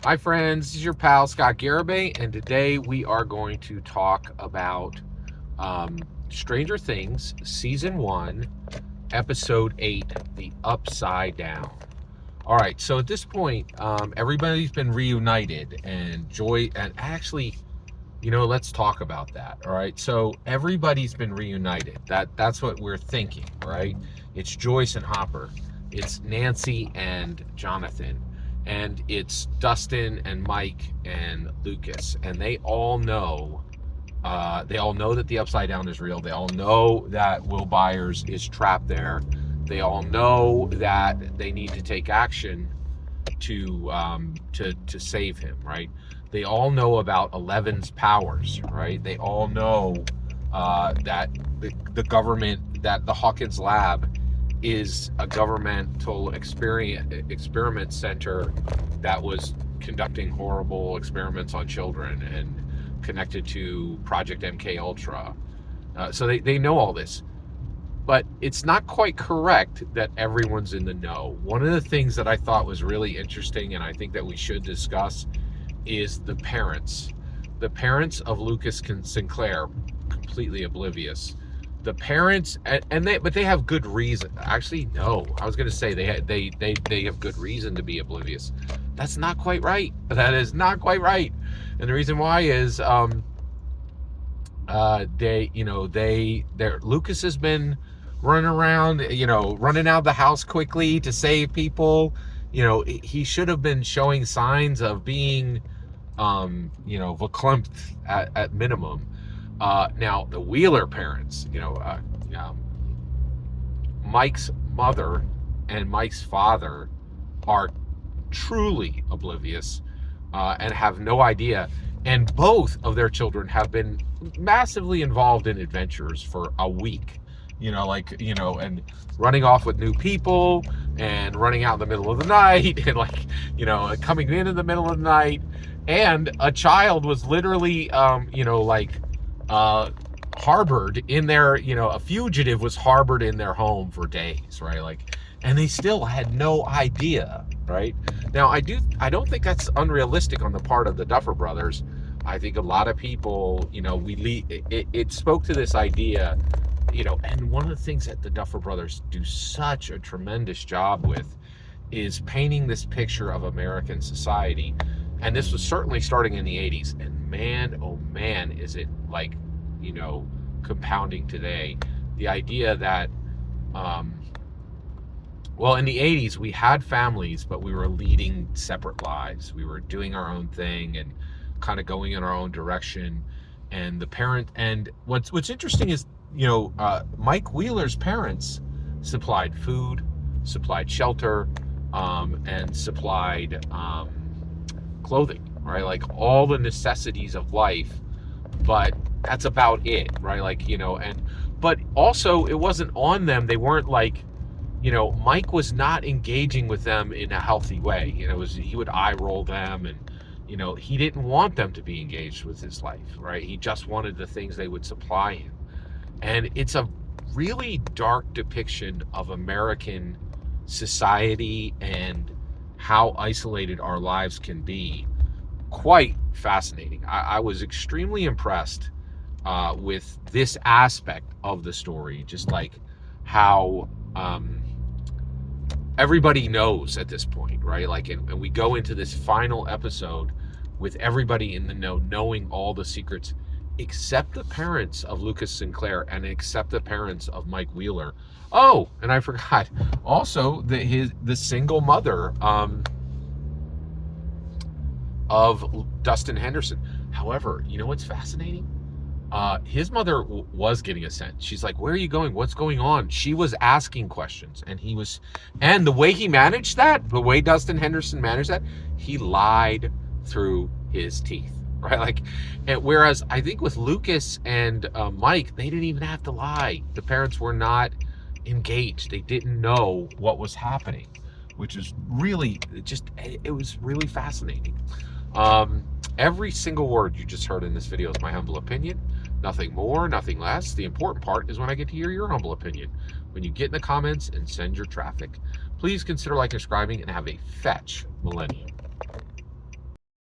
Hi friends, this is your pal Scott Garibay, and today we are going to talk about um, Stranger Things Season 1, Episode 8, The Upside Down. All right, so at this point, everybody's been reunited, and Joy, and actually, let's talk about that. All right, so everybody's been reunited. That's what we're thinking, right? It's Joyce and Hopper, it's Nancy and Jonathan, and it's Dustin and Mike and Lucas, and they all know. They all know that the Upside Down is real. They all know that Will Byers is trapped there. They all know that they need to take action to save him, right? They all know about Eleven's powers, right? They all know that the government, that the Hawkins lab is a governmental experiment center that was conducting horrible experiments on children and connected to Project MK Ultra. So they know all this. But it's not quite correct that everyone's in the know. One of the things that I thought was really interesting, and I think that we should discuss, is the parents. The parents of Lucas Sinclair, completely oblivious. The parents, but they have good reason. Actually, no, I was going to say they have good reason to be oblivious. That's not quite right. That is not quite right. And the reason why is, Lucas has been running around, running out of the house quickly to save people. He should have been showing signs of being, verklempt at minimum. Now the Wheeler parents, Mike's mother and Mike's father are truly oblivious and have no idea. And both of their children have been massively involved in adventures for a week. And running off with new people and running out in the middle of the night and coming in the middle of the night. And a child was literally, harbored in their, a fugitive was harbored in their home for days, right? And they still had no idea, right? Now, I don't think that's unrealistic on the part of the Duffer Brothers. I think a lot of people, it spoke to this idea, and one of the things that the Duffer Brothers do such a tremendous job with is painting this picture of American society. And this was certainly starting in the 80s. And man, oh man, is it compounding today. The idea that, in the 80s, we had families, but we were leading separate lives. We were doing our own thing and kind of going in our own direction. And the parent, and what's interesting is, Mike Wheeler's parents supplied food, supplied shelter, and supplied clothing, right? Like all the necessities of life, but that's about it, right? But also it wasn't on them. They weren't Mike was not engaging with them in a healthy way. He would eye roll them, and he didn't want them to be engaged with his life, right? He just wanted the things they would supply him. And it's a really dark depiction of American society and how isolated our lives can be. Quite fascinating. I was extremely impressed with this aspect of the story, just like how everybody knows at this point, right? And we go into this final episode with everybody in the know, knowing all the secrets, except the parents of Lucas Sinclair and except the parents of Mike Wheeler. Oh, and I forgot also the single mother of Dustin Henderson. However, you know what's fascinating? His mother was getting a sense. She's like, "Where are you going? What's going on?" She was asking questions, and the way he managed that, the way Dustin Henderson managed that, he lied through his teeth, right? And whereas I think with Lucas and Mike, they didn't even have to lie. The parents were not engaged. They didn't know what was happening, which is really it was really fascinating. Every single word you just heard in this video is my humble opinion. Nothing more, nothing less. The important part is when I get to hear your humble opinion. When you get in the comments and send your traffic. Please consider subscribing and have a fetch millennium.